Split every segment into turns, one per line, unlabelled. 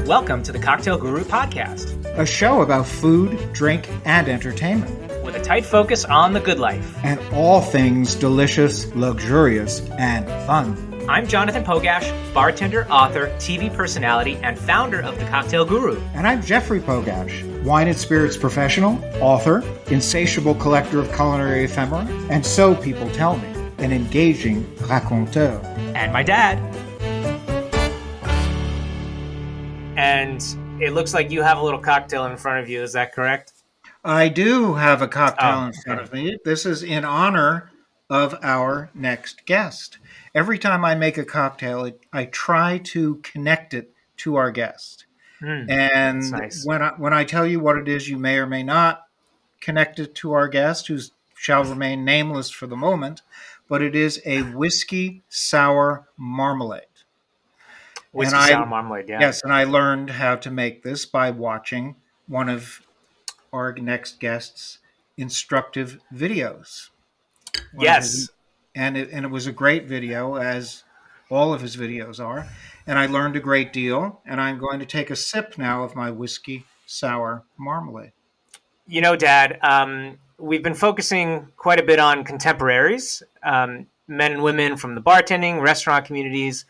Welcome to the Cocktail Guru Podcast,
a show about food, drink, and entertainment,
with a tight focus on the good life,
and all things delicious, luxurious, and fun.
I'm Jonathan Pogash, bartender, author, TV personality, and founder of the Cocktail Guru.
And I'm Jeffrey Pogash, wine and spirits professional, author, insatiable collector of culinary ephemera, and so people tell me, an engaging raconteur.
And my dad. And it looks like you have a little cocktail in front of you. Is that correct?
I do have a cocktail in front of me. This is in honor of our next guest. Every time I make a cocktail, I try to connect it to our guest. And nice. when I tell you what it is, you may or may not connect it to our guest, who shall remain nameless for the moment, but it is a whiskey sour marmalade.
Whiskey sour marmalade, yeah.
Yes, and I learned how to make this by watching one of our next guest's instructive videos.
Yes.
And it was a great video, as all of his videos are. And I learned a great deal, and I'm going to take a sip now of my whiskey sour marmalade.
You know, Dad, we've been focusing quite a bit on contemporaries, men and women from the bartending, restaurant communities,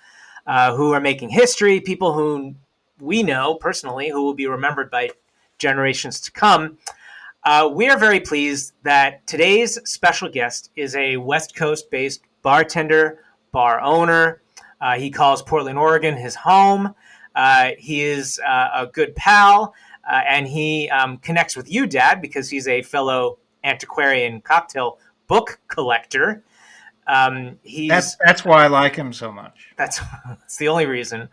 who are making history, people who we know personally who will be remembered by generations to come. We are very pleased that today's special guest is a West Coast-based bartender, bar owner. He calls Portland, Oregon his home. He is a good pal, and he connects with you, Dad, because he's a fellow antiquarian cocktail book collector.
That's why I like him so much.
That's the only reason.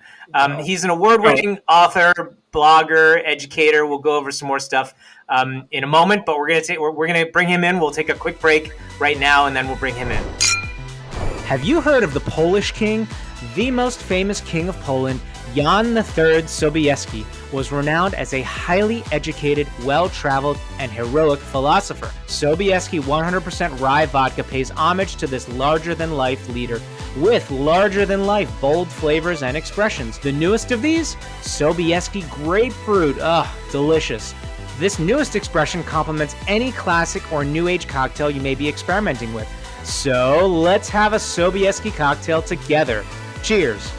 He's an award-winning author, blogger, educator. We'll go over some more stuff in a moment, but we're gonna bring him in. We'll take a quick break right now, and then we'll bring him in. Have you heard of the Polish king? The most famous king of Poland, Jan III Sobieski, was renowned as a highly educated, well-traveled, and heroic philosopher. Sobieski 100% rye vodka pays homage to this larger-than-life leader, with larger-than-life bold flavors and expressions. The newest of these? Sobieski Grapefruit. Delicious. This newest expression complements any classic or new age cocktail you may be experimenting with. So let's have a Sobieski cocktail together. Cheers.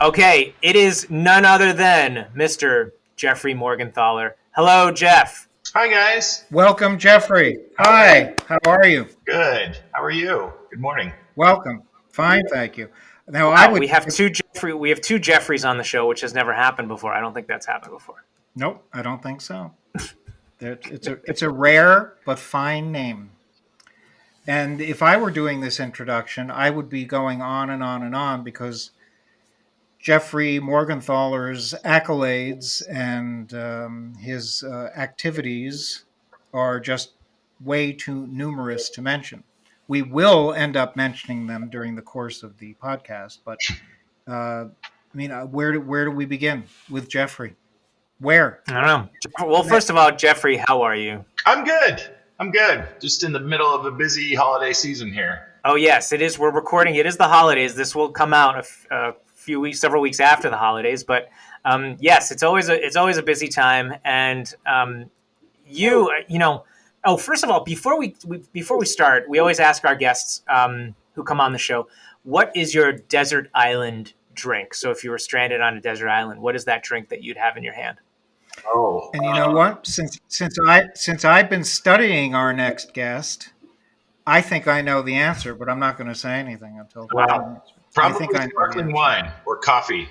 Okay, it is none other than Mr. Jeffrey Morgenthaler. Hello, Jeff.
Hi, guys.
Welcome, Jeffrey. Hi. How are you?
Good. How are you? Good morning.
Welcome. Fine, thank you. Now,
we have two Jeffreys on the show, which has never happened before. I don't think that's happened before.
Nope, I don't think so. It's a rare but fine name. And if I were doing this introduction, I would be going on and on and on, because Jeffrey Morgenthaler's accolades and his activities are just way too numerous to mention. We will end up mentioning them during the course of the podcast, but where do we begin with Jeffrey? Where?
I don't know. Well, first of all, Jeffrey, how are you?
I'm good. Just in the middle of a busy holiday season here.
Oh, yes, it is. We're recording. It is the holidays. This will come out several weeks after the holidays. But yes, it's always a busy time. And first of all, before we start, we always ask our guests who come on the show, what is your desert island drink? So if you were stranded on a desert island, what is that drink that you'd have in your hand?
Oh,
and you know what? Since I've been studying our next guest, I think I know the answer, but I'm not going to say anything until.
Wow. Probably sparkling wine or coffee.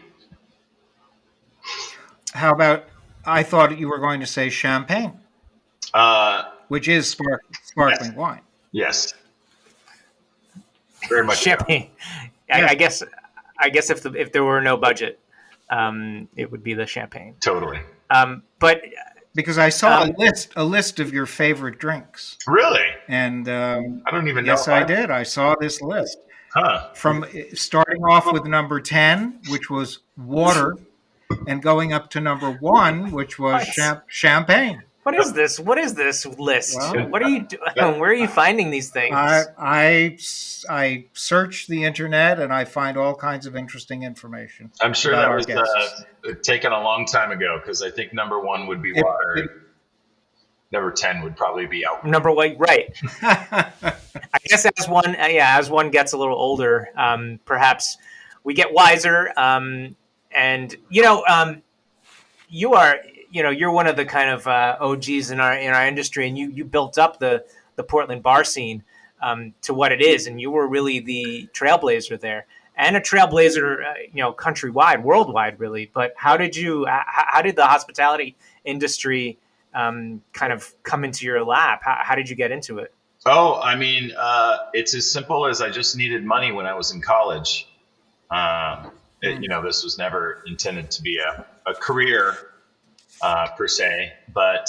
How about? I thought you were going to say champagne, which is sparkling wine.
Yes. Very much
champagne. So.
Yes.
I guess if there were no budget, it would be the champagne.
Totally.
But
because I saw a list of your favorite drinks.
Really?
And
I don't even know.
Yes, I did. I saw this list. From starting off with number 10, which was water, and going up to number 1, which was champagne.
What is this? What is this list?
Well,
What are you doing? Where are you finding these things?
I search the internet and I find all kinds of interesting information.
I'm sure
about
that
our
was
guests.
taken a long time ago, because I think number 1 would be water. Number 10 would probably be alcohol.
Number 1, right? I guess as one gets a little older, perhaps we get wiser. And you're one of the kind of OGs in our industry, and you built up the Portland bar scene to what it is, and you were really the trailblazer there, and a trailblazer, countrywide, worldwide, really. But how did the hospitality industry kind of come into your lap? How did you get into it?
Oh, I mean, it's as simple as I just needed money when I was in college. This was never intended to be a career per se, but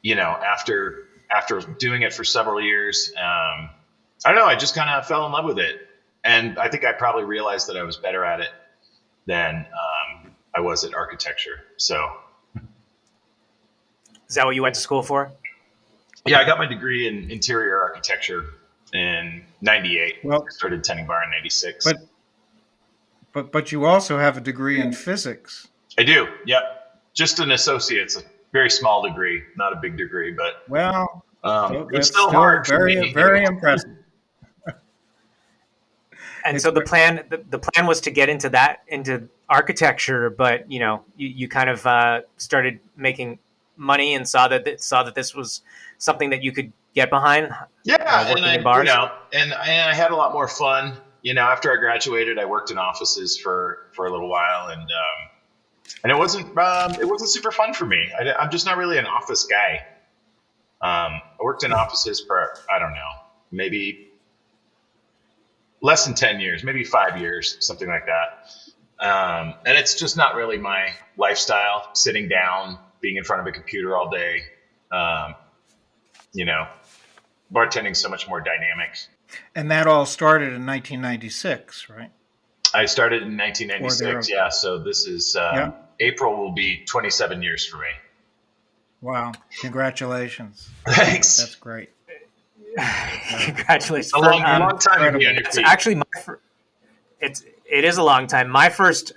after doing it for several years, I don't know, I just kind of fell in love with it, and I think I probably realized that I was better at it than I was at architecture. So,
is that what you went to school for?
Yeah, I got my degree in interior architecture in '98.
Well,
I started tending bar in '96.
But you also have a degree in physics.
I do. Yep. Just an associate's, a very small degree, not a big degree, but it's still hard.
Very, very impressive.
And so the plan was to get into architecture, but you kind of started making money and saw that this was something that you could get behind.
Yeah,
working in bars.
And I had a lot more fun. After I graduated, I worked in offices for a little while, and it wasn't super fun for me. I'm just not really an office guy. I worked in offices for, I don't know, maybe less than 10 years, maybe 5 years, something like that. And it's just not really my lifestyle, sitting down, being in front of a computer all day. Bartending's so much more dynamic.
And that all started in 1996, right?
I started in 1996, yeah. So this is April will be 27 years for me.
Wow! Congratulations.
Thanks.
That's great.
Congratulations.
A long time to be on your feet.
Actually, it is a long time. My first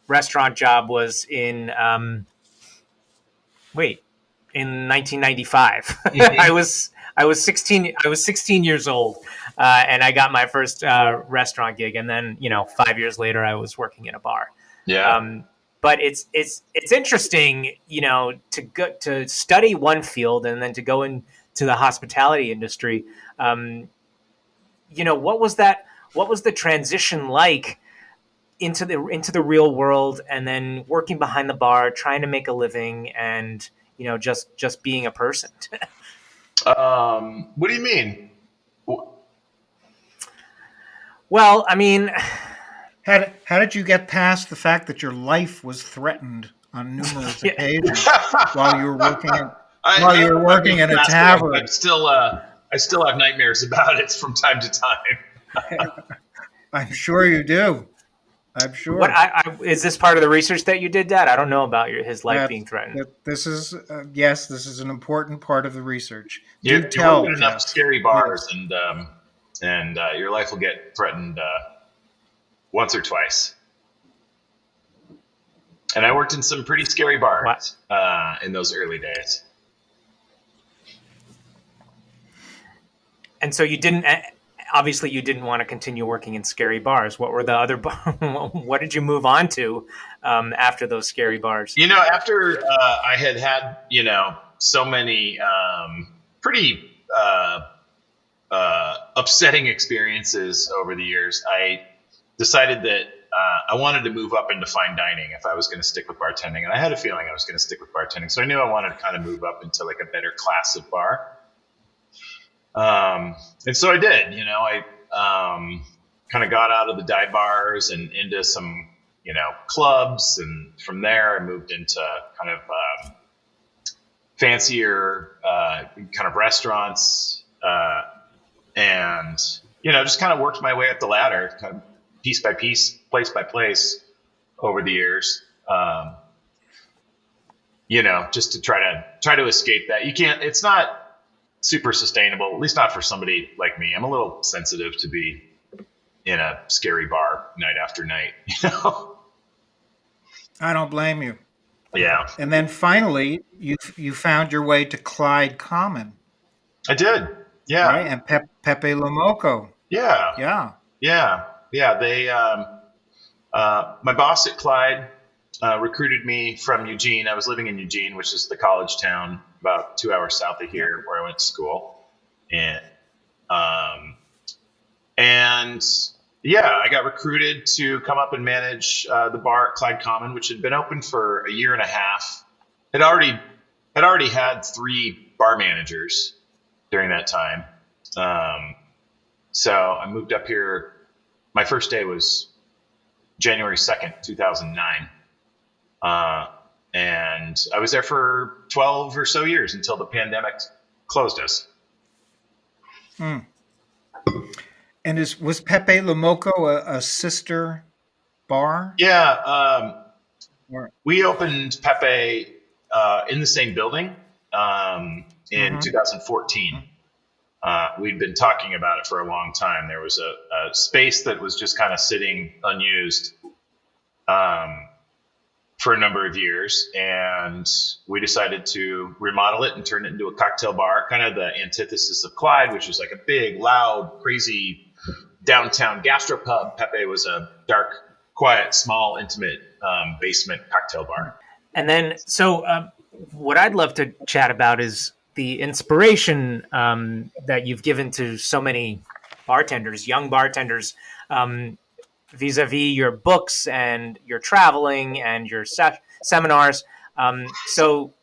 restaurant job was in 1995.
Mm-hmm.
I was 16. I was 16 years old, and I got my first restaurant gig. And then 5 years later, I was working in a bar.
Yeah.
But it's interesting, to study one field and then to go into the hospitality industry. What was that? What was the transition like into the real world, and then working behind the bar, trying to make a living, and just being a person?
What do you mean?
Well, I mean, how did you get past the fact that your life was threatened on numerous occasions while you were working in a tavern?
I still have nightmares about it from time to time.
I'm sure you do. I'm sure.
Is this part of the research that you did, Dad? I don't know about his life being threatened.
This is yes, this is an important part of the research.
You work in enough scary bars, and your life will get threatened once or twice. And I worked in some pretty scary bars in those early days.
And so you didn't want to continue working in scary bars. What were the other what did you move on to after those scary bars?
After I had so many pretty upsetting experiences over the years, I decided that I wanted to move up into fine dining if I was going to stick with bartending. And I had a feeling I was going to stick with bartending. So I knew I wanted to kind of move up into like a better class of bar. And so I did. I kind of got out of the dive bars and into some, clubs. And from there, I moved into kind of fancier kind of restaurants and, just kind of worked my way up the ladder, kind of piece by piece, place by place over the years. just to try to escape that. You can't. It's not super sustainable, at least not for somebody like me. I'm a little sensitive to be in a scary bar night after night.
I don't blame you.
Yeah.
And then finally, you found your way to Clyde Common.
I did. Yeah.
Right? And Pepe Lomoco.
Yeah.
Yeah.
Yeah. Yeah. They, my boss at Clyde recruited me from Eugene. I was living in Eugene, which is the college town about 2 hours south of here where I went to school. And yeah, I got recruited to come up and manage the bar at Clyde Common, which had been open for a year and a half. Had already had 3 bar managers during that time. So I moved up here. My first day was January 2nd, 2009. And I was there for 12 or so years until the pandemic closed us.
Mm. And was Pepe Lomoco a sister bar?
Yeah. We opened Pepe in the same building in 2014. We'd been talking about it for a long time. There was a space that was just kind of sitting unused for a number of years, and we decided to remodel it and turn it into a cocktail bar, kind of the antithesis of Clyde, which was like a big, loud, crazy downtown gastropub. Pepe was a dark, quiet, small, intimate basement cocktail bar.
And then, what I'd love to chat about is the inspiration that you've given to so many bartenders, young bartenders, vis-a-vis your books and your traveling and your seminars. So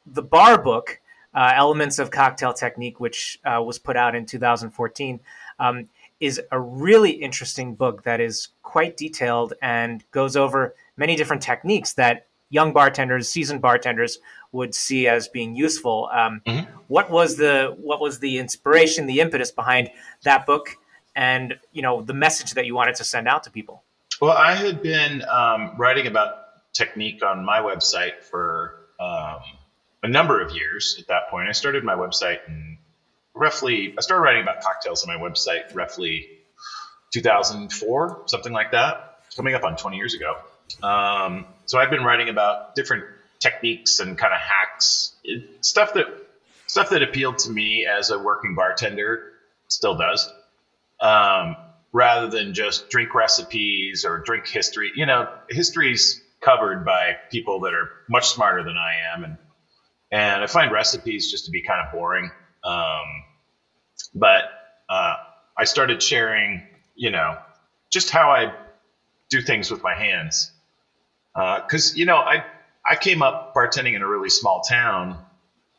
the bar book, Elements of Cocktail Technique, which was put out in 2014, is a really interesting book that is quite detailed and goes over many different techniques that young bartenders, seasoned bartenders would see as being useful. What was the inspiration, the impetus behind that book, and the message that you wanted to send out to people?
Well, I had been writing about technique on my website for a number of years at that point. I started my website I started writing about cocktails on my website roughly 2004, something like that, coming up on 20 years ago. So I've been writing about different techniques and kind of hacks, stuff that appealed to me as a working bartender, still does, rather than just drink recipes or drink history. History's covered by people that are much smarter than I am, and I find recipes just to be kind of boring. But I started sharing, just how I do things with my hands. Because, I came up bartending in a really small town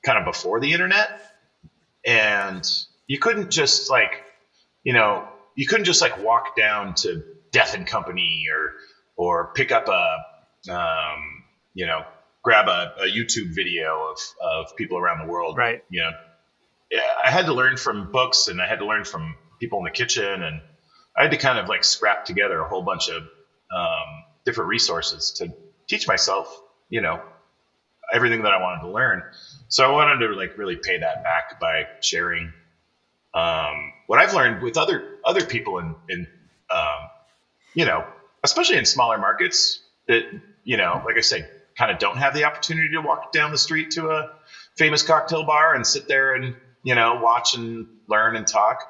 kind of before the internet. And you couldn't just walk down to Death and Company or pick up grab a YouTube video of people around the world.
Right.
I had to learn from books, and I had to learn from people in the kitchen, and I had to kind of scrap together a whole bunch of different resources to teach myself, everything that I wanted to learn. So I wanted to really pay that back by sharing what I've learned with other people in especially in smaller markets that, like I said, kind of don't have the opportunity to walk down the street to a famous cocktail bar and sit there and, watch and learn and talk.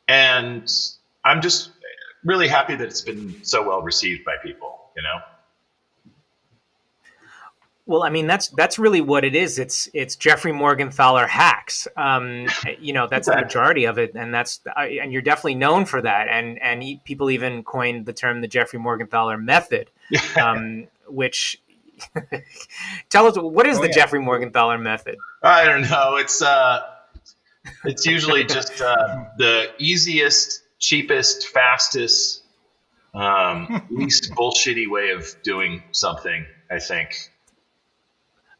And I'm just really happy that it's been so well received by people,
Well, I mean, that's really what it is. It's Jeffrey Morgenthaler hacks. That's the majority of it, and and you're definitely known for that. And people even coined the term the Jeffrey Morgenthaler method, which tell us, what is the Jeffrey Morgenthaler method?
I don't know. It's usually just the easiest, cheapest, fastest, least bullshitty way of doing something, I think.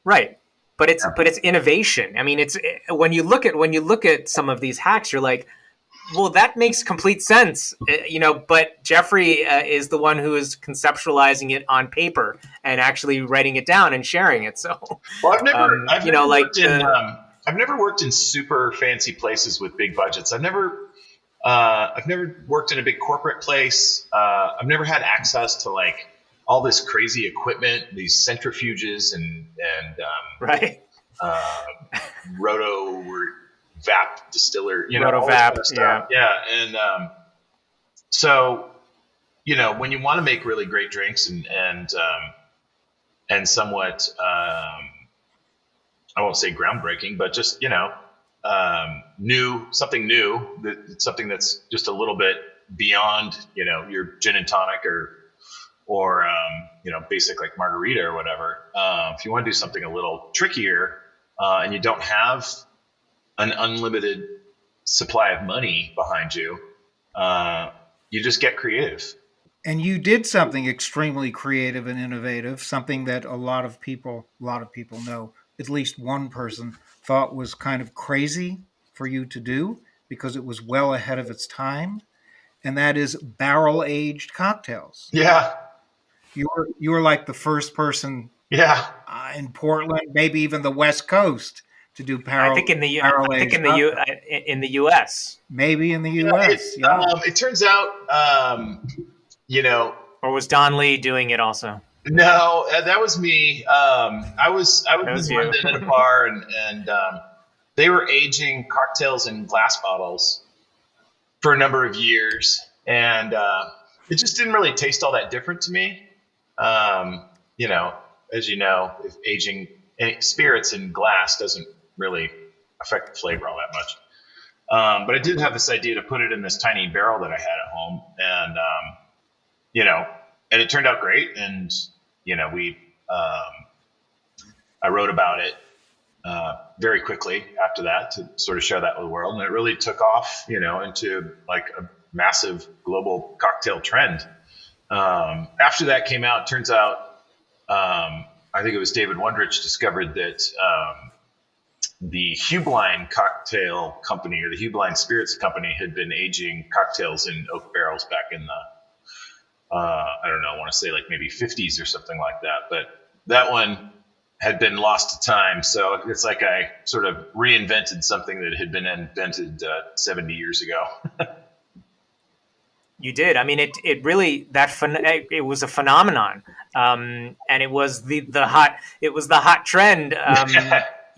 Right. But it's innovation. I mean, it's when you look at some of these hacks, you're like, Well, that makes complete sense, but Jeffrey is the one who is conceptualizing it on paper and actually writing it down and sharing it. So,
well, I've never worked in super fancy places with big budgets. I've never worked in a big corporate place. I've never had access to like all this crazy equipment, these centrifuges and
right.
Roto or Vap distiller,
Roto
all
Vap,
this kind of stuff. Yeah. And so, when you want to make really great drinks and somewhat, I won't say groundbreaking, but just, something that's just a little bit beyond, your gin and tonic or basic like margarita or whatever. If you want to do something a little trickier, and you don't have an unlimited supply of money behind you, you just get creative.
And you did something extremely creative and innovative, something that a lot of people know, at least one person thought was kind of crazy for you to do because it was well ahead of its time. And that is barrel-aged cocktails.
Yeah.
You were like the first person in Portland, maybe even the West Coast, to do barrel-aged
in the U.S.
Maybe in the U.S.
It turns out,
or was Don Lee doing it also?
No, that was me. I was in London at a bar, and they were aging cocktails in glass bottles for a number of years, and it just didn't really taste all that different to me. As you know, if aging spirits in glass doesn't really affect the flavor all that much. But I did have this idea to put it in this tiny barrel that I had at home, and and it turned out great. And I wrote about it very quickly after that to sort of share that with the world, and it really took off, into like a massive global cocktail trend. After that came out, turns out, I think it was David Wondrich discovered that the Hubline Cocktail Company or the Hubline Spirits Company had been aging cocktails in oak barrels back in the, I don't know, I want to say like maybe 50s or something like that. But that one had been lost to time. So it's like I sort of reinvented something that had been invented 70 years ago.
You did. I mean, it really it was a phenomenon, and it was the hot trend, of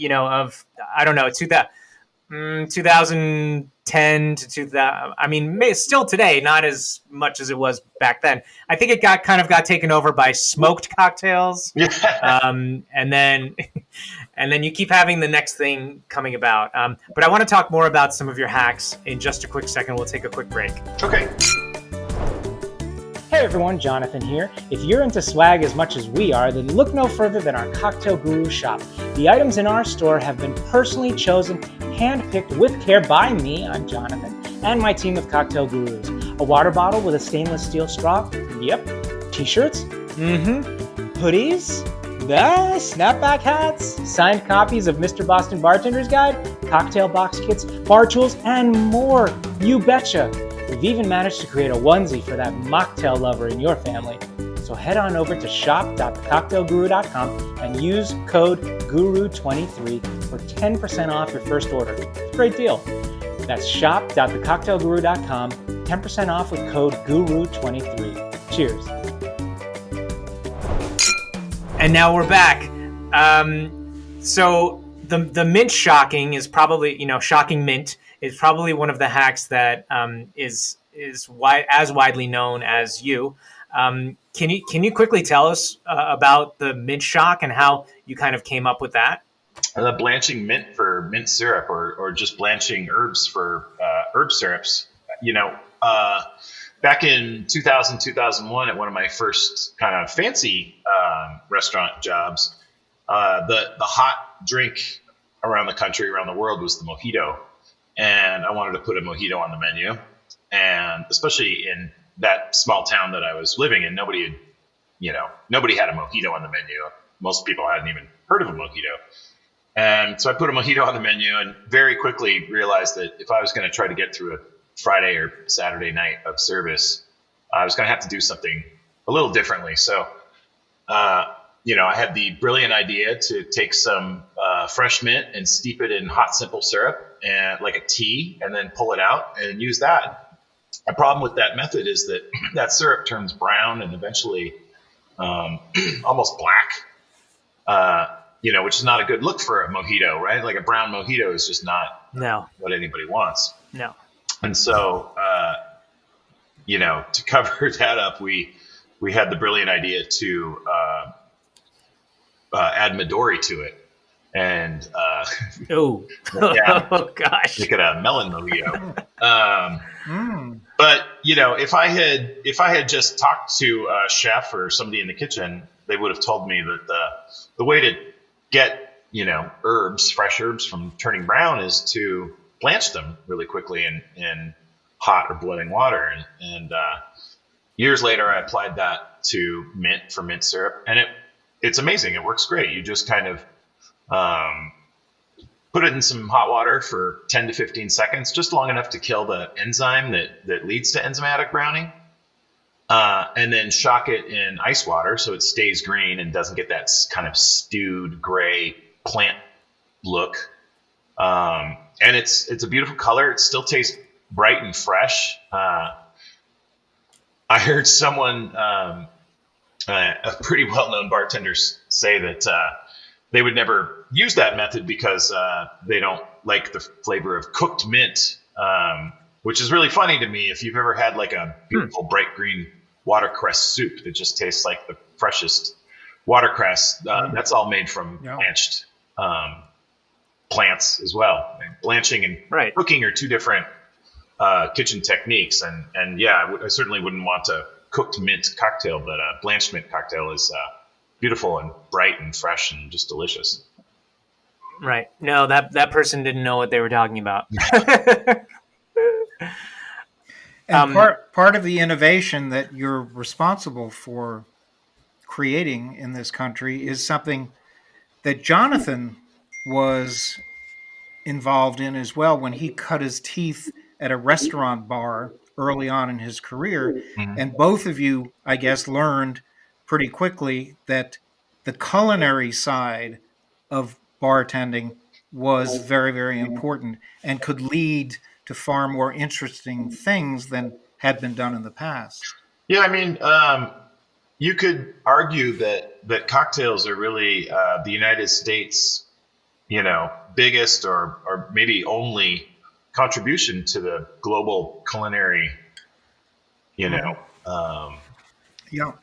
I don't know 2010 to 2000. I mean, still today, not as much as it was back then. I think it got taken over by smoked cocktails, and then you keep having the next thing coming about. But I want to talk more about some of your hacks in just a quick second. We'll take a quick break.
Okay.
Hey everyone, Jonathan here. If you're into swag as much as we are, then look no further than our Cocktail Guru shop. The items in our store have been personally chosen, handpicked with care by me, I'm Jonathan, and my team of Cocktail Gurus. A water bottle with a stainless steel straw? Yep. T-shirts? Hoodies? Snapback hats? Signed copies of Mr. Boston Bartender's Guide? Cocktail box kits? Bar tools? And more! You betcha! We've even managed to create a onesie for that mocktail lover in your family. So head on over to shop.thecocktailguru.com and use code GURU23 for 10% off your first order. It's a great deal. That's shop.thecocktailguru.com, 10% off with code GURU23. Cheers.
And now we're back. So the mint shocking is probably, shocking mint is probably one of the hacks that is as widely known as you. Can you quickly tell us about the mint shock and how you kind of came up with that?
Blanching mint for mint syrup, or just blanching herbs for herb syrups. Back in 2000, 2001, at one of my first kind of fancy restaurant jobs, the hot drink around the country, around the world, was the mojito. And I wanted to put a mojito on the menu. And especially in that small town that I was living in, nobody had a mojito on the menu. Most people hadn't even heard of a mojito. And so I put a mojito on the menu and very quickly realized that if I was going to try to get through a Friday or Saturday night of service, I was going to have to do something a little differently. So, I had the brilliant idea to take some fresh mint and steep it in hot simple syrup and like a tea, and then pull it out and use that. The problem with that method is that that syrup turns brown and eventually almost black, which is not a good look for a mojito, right? Like a brown mojito is just not what anybody wants.
No.
And so, to cover that up, we had the brilliant idea to add Midori to it. And
oh gosh,
make it a melon mojito. But if I had just talked to a chef or somebody in the kitchen, they would have told me that the way to get fresh herbs from turning brown is to blanch them really quickly in hot or boiling water. And years later, I applied that to mint for mint syrup, and it's amazing. It works great. You just kind of put it in some hot water for 10 to 15 seconds, just long enough to kill the enzyme that leads to enzymatic browning. And then shock it in ice water so it stays green and doesn't get that kind of stewed gray plant look. And it's a beautiful color. It still tastes bright and fresh. I heard someone, a pretty well-known bartender, say that they would never use that method because they don't like the flavor of cooked mint, which is really funny to me. If you've ever had like a beautiful bright green watercress soup that just tastes like the freshest watercress, that's all made from blanched plants as well. And blanching and cooking are two different kitchen techniques. And I certainly wouldn't want a cooked mint cocktail, but a blanched mint cocktail is beautiful and bright and fresh and just delicious.
Right. No, that person didn't know what they were talking about.
And part of the innovation that you're responsible for creating in this country is something that Jonathan was involved in as well when he cut his teeth at a restaurant bar early on in his career. Mm-hmm. And both of you, I guess, learned pretty quickly that the culinary side of bartending was very, very important and could lead to far more interesting things than had been done in the past.
Yeah, I mean, you could argue that cocktails are really the United States, biggest or maybe only contribution to the global culinary,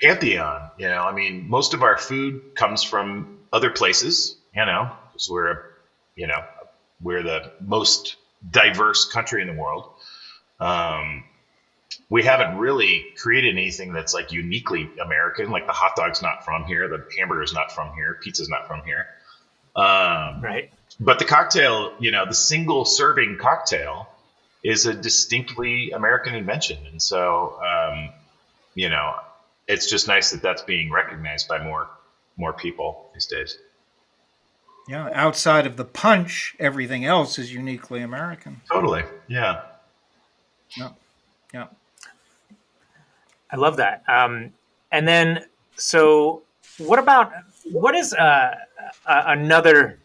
pantheon. I mean, most of our food comes from other places, because we're the most diverse country in the world. We haven't really created anything that's like uniquely American, like the hot dog's not from here, the hamburger's not from here, pizza's not from here.
Right.
But the cocktail, the single serving cocktail is a distinctly American invention. And so, it's just nice that that's being recognized by more people these days.
Yeah. Outside of the punch, everything else is uniquely American.
Totally. Yeah.
Yeah.
I love that. And then, so what is another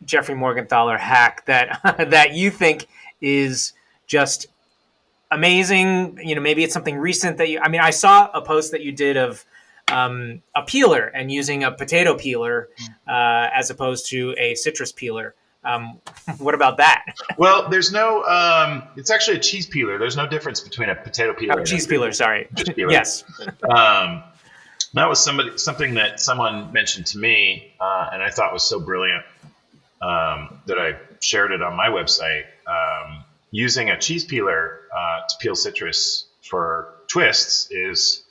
Jeffrey Morgenthaler hack that you think is just amazing? Maybe it's something recent that I saw a post that you did of a peeler and using a potato peeler as opposed to a citrus peeler. What about that?
Well, there's no, it's actually a cheese peeler. There's no difference between a potato peeler.
Oh, cheese peeler. Sorry.
Cheese peeler.
Yes.
That was something that someone mentioned to me, and I thought was so brilliant that I shared it on my website. Using a cheese peeler to peel citrus for twists is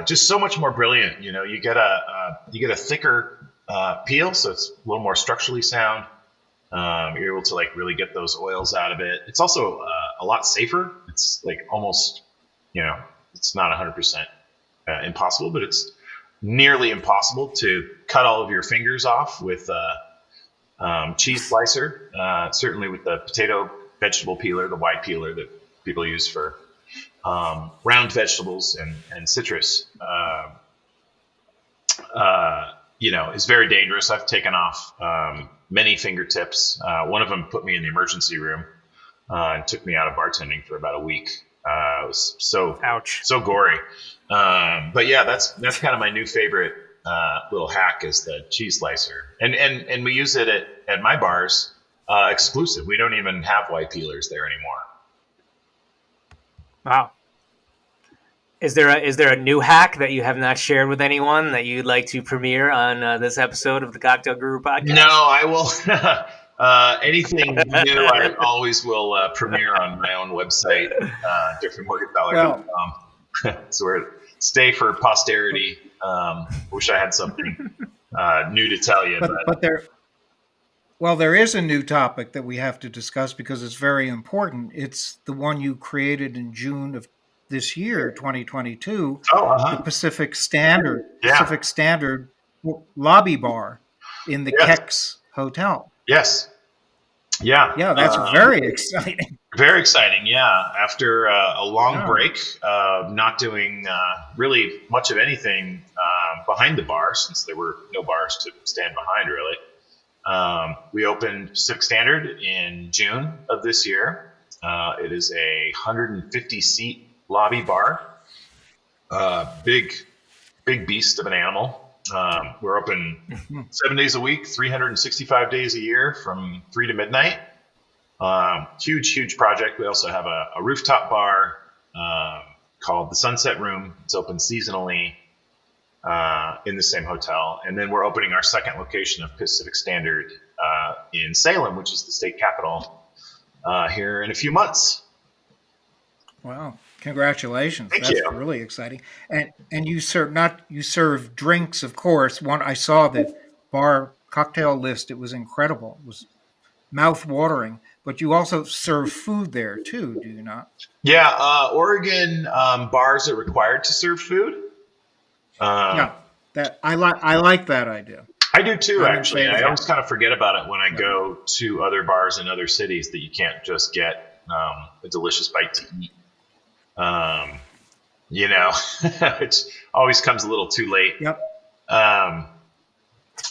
just so much more brilliant. You get a thicker peel, so it's a little more structurally sound. You're able to really get those oils out of it. It's also a lot safer. It's almost, it's not 100% impossible, but it's nearly impossible to cut all of your fingers off with cheese slicer. Certainly with the potato vegetable peeler, the Y peeler that people use for round vegetables and citrus, is very dangerous. I've taken off many fingertips. One of them put me in the emergency room and took me out of bartending for about a week. It was so gory. But yeah, that's kind of my new favorite little hack is the cheese slicer, and we use it at my bars exclusive. We don't even have Y peelers there anymore.
Wow. Is there a new hack that you have not shared with anyone that you'd like to premiere on this episode of the Cocktail Guru podcast?
No, I will. Anything new, I always will premiere on my own website, JeffreyMorgenthaler.com. So we're stay for posterity. Wish I had something new to tell you,
but there is a new topic that we have to discuss because it's very important. It's the one you created in June of this year, 2022, the Pacific Standard lobby bar in the Kex Hotel.
Yes. Yeah.
Yeah, that's very exciting.
Very exciting, yeah. After a long break, not doing really much of anything behind the bar, since there were no bars to stand behind, really. We opened Pacific Standard in June of this year. It is a 150-seat lobby bar. Big beast of an animal. We're open 7 days a week, 365 days a year from 3 to midnight. Huge project. We also have a rooftop bar called the Sunset Room. It's open seasonally in the same hotel. And then we're opening our second location of Pacific Standard in Salem, which is the state capital, here in a few months.
Wow. Congratulations.
Thank
That's
you.
Really exciting. And you serve drinks, of course. I saw the bar cocktail list. It was incredible. It was mouth-watering. But you also serve food there too, do you not?
Yeah, Oregon bars are required to serve food.
Yeah, that I like that idea.
I do too, actually. I always kind of forget about it when I go to other bars in other cities that you can't just get a delicious bite to eat. It always comes a little too late.
Yep.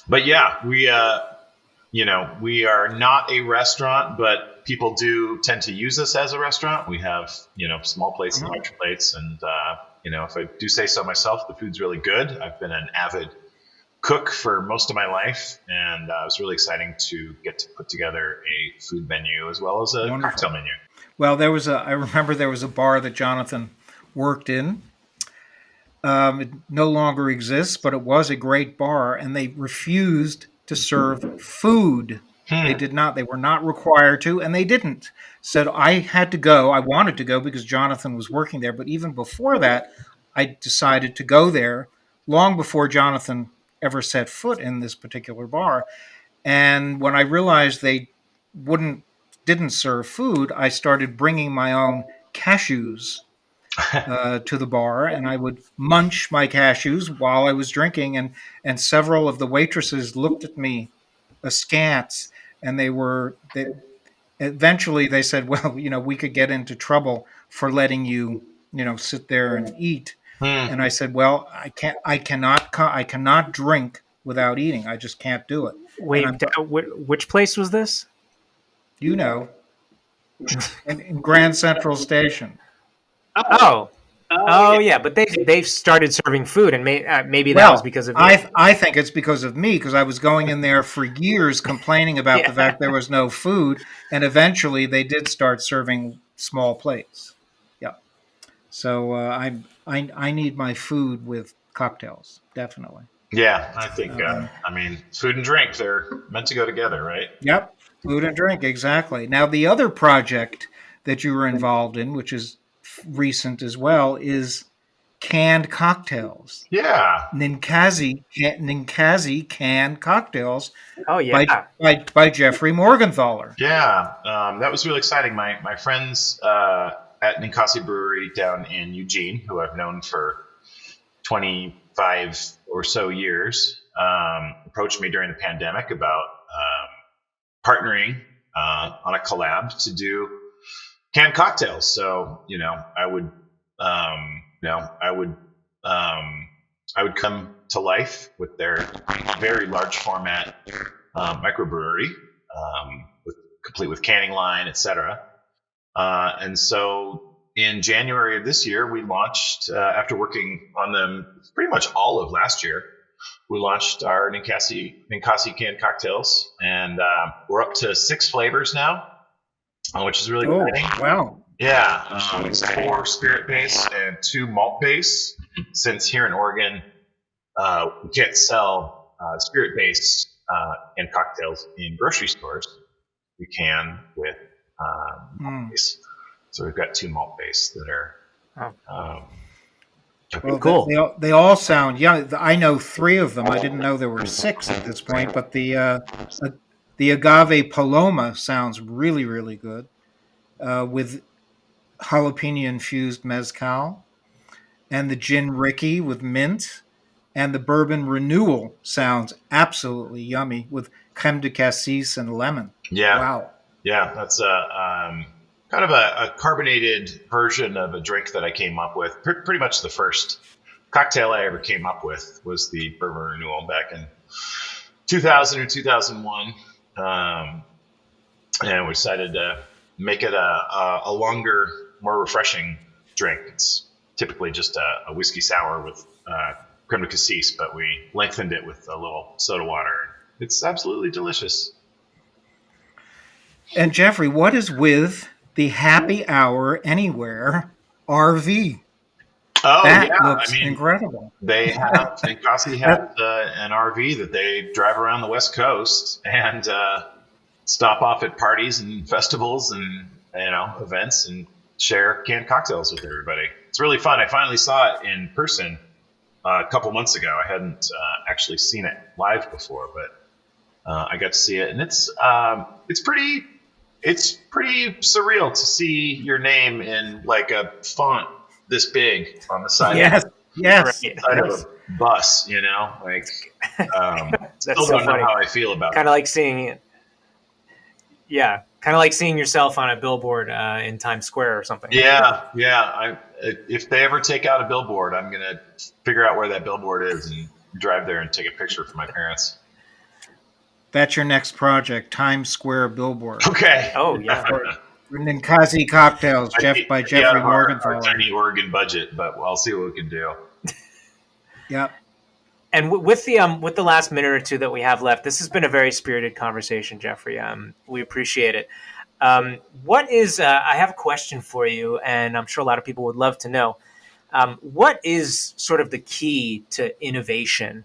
But yeah, we are not a restaurant, but people do tend to use us as a restaurant. We have, small plates and large plates. And, if I do say so myself, the food's really good. I've been an avid cook for most of my life, and it was really exciting to get to put together a food menu as well as a cocktail menu.
Well, I remember there was a bar that Jonathan worked in. It no longer exists, but it was a great bar, and they refused to serve food. They did not. They were not required to, and they didn't. Said I had to go. I wanted to go because Jonathan was working there, but even before that, I decided to go there long before Jonathan ever set foot in this particular bar. And when I realized they didn't serve food, I started bringing my own cashews to the bar, and I would munch my cashews while I was drinking, and several of the waitresses looked at me askance, and eventually they said, well, we could get into trouble for letting you, sit there and eat. And I said, well, I cannot drink without eating. I just can't do it.
Wait, which place was this?
In Grand Central Station.
Oh, yeah, but they've started serving food, and maybe that was because of you.
I think it's because of me, because I was going in there for years complaining about the fact there was no food, and eventually they did start serving small plates. Yeah, so I need my food with cocktails, definitely.
Yeah, I think food and drink, they're meant to go together, right?
Yep, food and drink, exactly. Now the other project that you were involved in, which is recent as well, is canned cocktails.
Yeah.
Ninkasi Canned Cocktails.
Oh yeah.
By Jeffrey Morgenthaler.
Yeah. That was really exciting. My friends at Ninkasi Brewery down in Eugene, who I've known for 25 or so years, approached me during the pandemic about partnering on a collab to do canned cocktails. So, I would, I would come to life with their very large format microbrewery, complete with canning line, etc. And so in January of this year, we launched, after working on them pretty much all of last year, we launched our Ninkasi Canned Cocktails, and we're up to 6 flavors now, which is really exciting.
Wow.
Yeah, it's 4 spirit base and 2 malt base. Since here in Oregon, we can't sell spirit based canned cocktails in grocery stores. We can with malt base. So we've got 2 malt base that are
well,
cool.
They all sound young. I know 3 of them. I didn't know there were 6 at this point, but the Agave Paloma sounds really, really good, with jalapeno infused mezcal, and the Gin Ricky with mint, and the Bourbon Renewal sounds absolutely yummy with creme de cassis and lemon.
Yeah.
Wow.
Yeah, that's kind of a carbonated version of a drink that I came up with. Pretty much the first cocktail I ever came up with was the Bourbon Renewal back in 2000 or 2001. And we decided to make it a longer, more refreshing drink. It's typically just a whiskey sour with creme de cassis, but we lengthened it with a little soda water. It's absolutely delicious.
And Jeffrey, what is with the Happy Hour Anywhere RV?
Oh,
that
yeah.
looks incredible.
They have Ninkasi has an RV that they drive around the West Coast and stop off at parties and festivals and events and share canned cocktails with everybody. It's really fun. I finally saw it in person a couple months ago. I hadn't actually seen it live before, but I got to see it, and it's pretty surreal to see your name in like a font this big on the side.
Yes.
Side of a bus, still
That's so
don't
funny.
know how I feel about
kind of like seeing it. Yeah, kind of like seeing yourself on a billboard in Times Square or something.
Yeah. If they ever take out a billboard, I'm gonna figure out where that billboard is and drive there and take a picture for my parents.
That's your next project, Times Square billboard.
Okay.
Oh yeah.
Ninkasi Cocktails, by Jeffrey Morgenthaler.
Our tiny Oregon budget, but I'll see what we can do.
Yep.
And with the last minute or two that we have left, this has been a very spirited conversation, Jeffrey. We appreciate it. What is? I have a question for you, and I'm sure a lot of people would love to know. What is sort of the key to innovation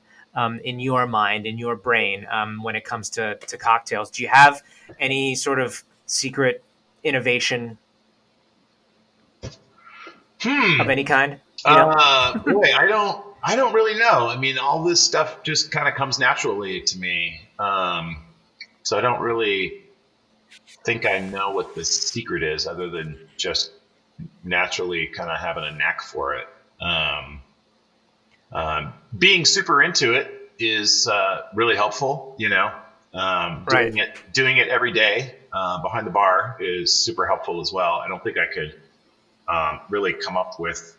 in your mind, in your brain, when it comes to cocktails? Do you have any sort of secret innovation of any kind?
Boy, I don't really know. I mean, all this stuff just kind of comes naturally to me. So I don't really think I know what the secret is, other than just naturally kind of having a knack for it. Being super into it is really helpful. Doing it every day behind the bar is super helpful as well. I don't think I could really come up with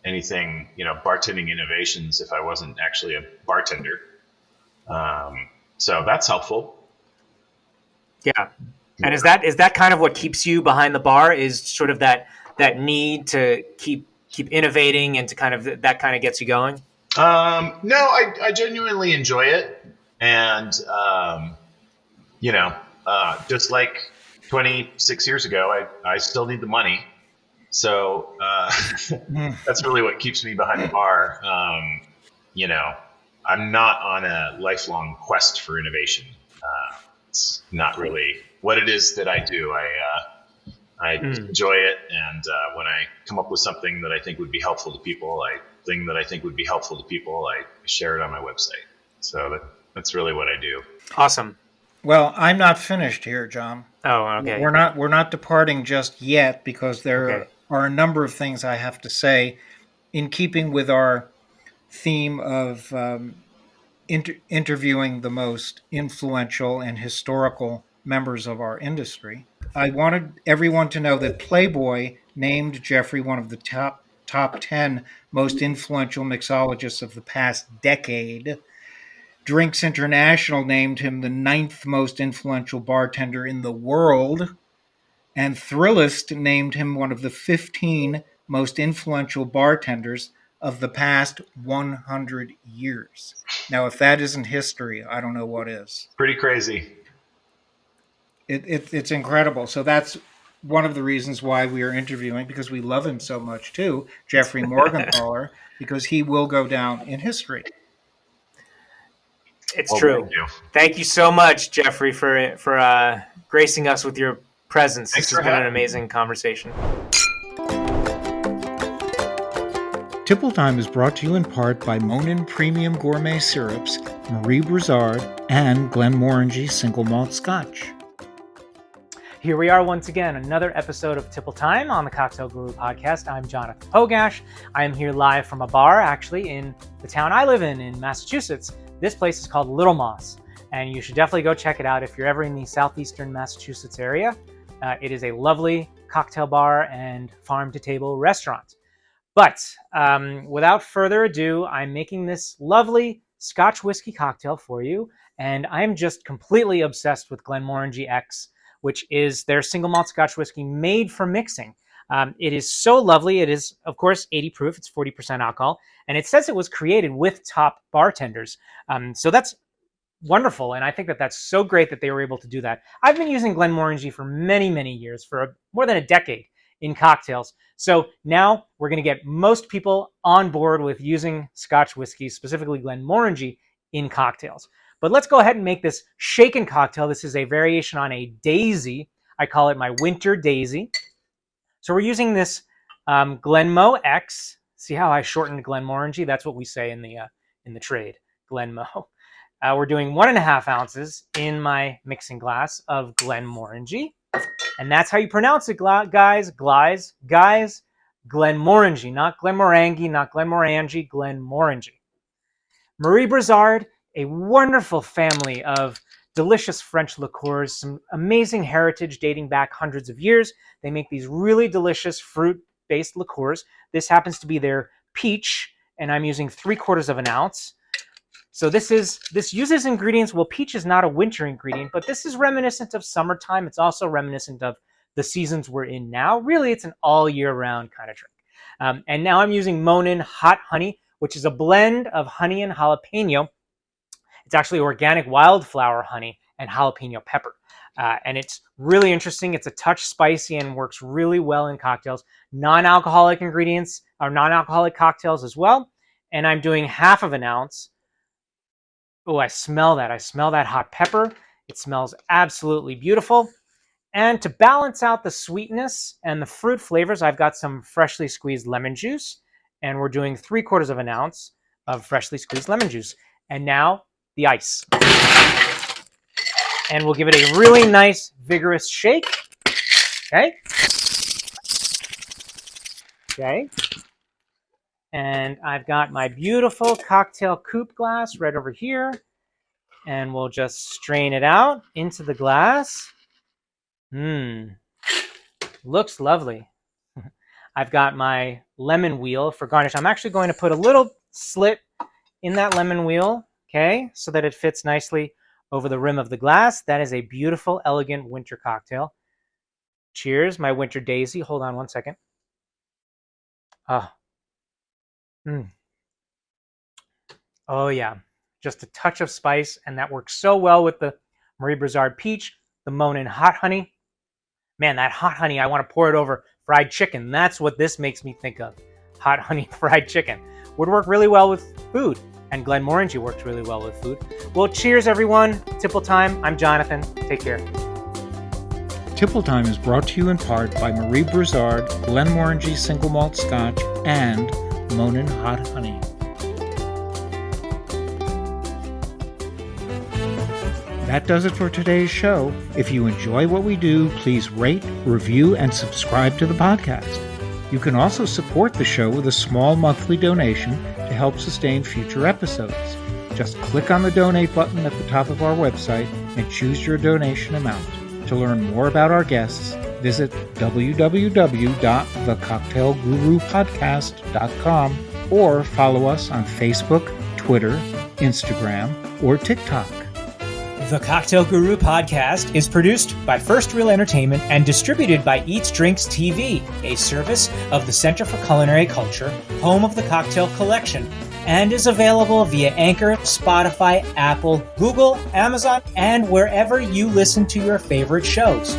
anything, bartending innovations if I wasn't actually a bartender. So that's helpful.
Yeah. And is that kind of what keeps you behind the bar, is sort of that need to keep innovating and to kind of that kind of gets you going?
No, I genuinely enjoy it. And, just like 26 years ago, I still need the money. So that's really what keeps me behind the bar. I'm not on a lifelong quest for innovation. It's not really what it is that I do. I enjoy it, and when I come up with something that I think would be helpful to people, I share it on my website. So that's really what I do.
Awesome.
Well, I'm not finished here, John.
Oh, okay.
We're not departing just yet, because there are a number of things I have to say in keeping with our theme of interviewing the most influential and historical members of our industry. I wanted everyone to know that Playboy named Jeffrey one of the top 10 most influential mixologists of the past decade. Drinks International named him the 9th most influential bartender in the world. And Thrillist named him one of the 15 most influential bartenders of the past 100 years. Now, if that isn't history, I don't know what is.
Pretty crazy.
It's incredible. So that's one of the reasons why we are interviewing, because we love him so much too, Jeffrey Morgenthaler, because he will go down in history.
It's true. Thank you so much, Jeffrey, for gracing us with your presence. This has been an amazing conversation.
Tipple Time is brought to you in part by Monin Premium Gourmet Syrups, Marie Brizard, and Glenmorangie Single Malt Scotch.
Here we are once again, another episode of Tipple Time on the Cocktail Guru podcast. I'm Jonathan Pogash. I am here live from a bar, actually, in the town I live in Massachusetts. This place is called Little Moss, and you should definitely go check it out if you're ever in the southeastern Massachusetts area. It is a lovely cocktail bar and farm-to-table restaurant. But without further ado, I'm making this lovely Scotch whiskey cocktail for you, and I'm just completely obsessed with Glenmorangie X, which is their single malt Scotch whiskey made for mixing. It is so lovely. It is, of course, 80 proof. It's 40% alcohol. And it says it was created with top bartenders. So that's wonderful. And I think that that's so great that they were able to do that. I've been using Glenmorangie for many, many years, for more than a decade in cocktails. So now we're going to get most people on board with using Scotch whiskey, specifically Glenmorangie, in cocktails. But let's go ahead and make this shaken cocktail. This is a variation on a daisy. I call it my winter daisy. So we're using this Glenmo X. See how I shortened Glenmorangie? That's what we say in the trade, Glenmo. We're doing 1.5 ounces in my mixing glass of Glenmorangie. And that's how you pronounce it, guys. Glenmorangie, not Glenmorangie, not Glenmorangie, Glenmorangie. Marie Brizard, a wonderful family of delicious French liqueurs, some amazing heritage dating back hundreds of years. They make these really delicious fruit-based liqueurs. This happens to be their peach, and I'm using 3/4 of an ounce. So this uses ingredients. Well, peach is not a winter ingredient, but this is reminiscent of summertime. It's also reminiscent of the seasons we're in now. Really, it's an all year round kind of drink. And now I'm using Monin Hot Honey, which is a blend of honey and jalapeno. It's actually organic wildflower honey and jalapeno pepper. And it's really interesting. It's a touch spicy and works really well in cocktails. Non-alcoholic ingredients or non-alcoholic cocktails as well. And I'm doing 1/2 ounce. Oh, I smell that. I smell that hot pepper. It smells absolutely beautiful. And to balance out the sweetness and the fruit flavors, I've got some freshly squeezed lemon juice. And we're doing 3/4 ounce of freshly squeezed lemon juice. And now the ice. And we'll give it a really nice, vigorous shake. Okay. Okay. And I've got my beautiful cocktail coupe glass right over here. And we'll just strain it out into the glass. Looks lovely. I've got my lemon wheel for garnish. I'm actually going to put a little slit in that lemon wheel, okay, so that it fits nicely over the rim of the glass. That is a beautiful, elegant winter cocktail. Cheers, my winter daisy. Hold on one second. Oh yeah, just a touch of spice, and that works so well with the Marie Brizard Peach, the Monin Hot Honey. Man, that hot honey, I want to pour it over fried chicken. That's what this makes me think of. Hot honey fried chicken. Would work really well with food, and Glenmorangie works really well with food. Well, cheers everyone. Tipple Time. I'm Jonathan. Take care.
Tipple Time is brought to you in part by Marie Brizard, Glenmorangie Single Malt Scotch, and Monin Hot Honey. That does it for today's show. If you enjoy what we do, please rate, review, and subscribe to the podcast. You can also support the show with a small monthly donation to help sustain future episodes. Just click on the donate button at the top of our website and choose your donation amount. To learn more about our guests, visit www.thecocktailgurupodcast.com or follow us on Facebook, Twitter, Instagram, or TikTok.
The Cocktail Guru podcast is produced by First Reel Entertainment and distributed by EatsDrinksTV, a service of the Center for Culinary Culture, home of the Cocktail Collection, and is available via Anchor, Spotify, Apple, Google, Amazon, and wherever you listen to your favorite shows.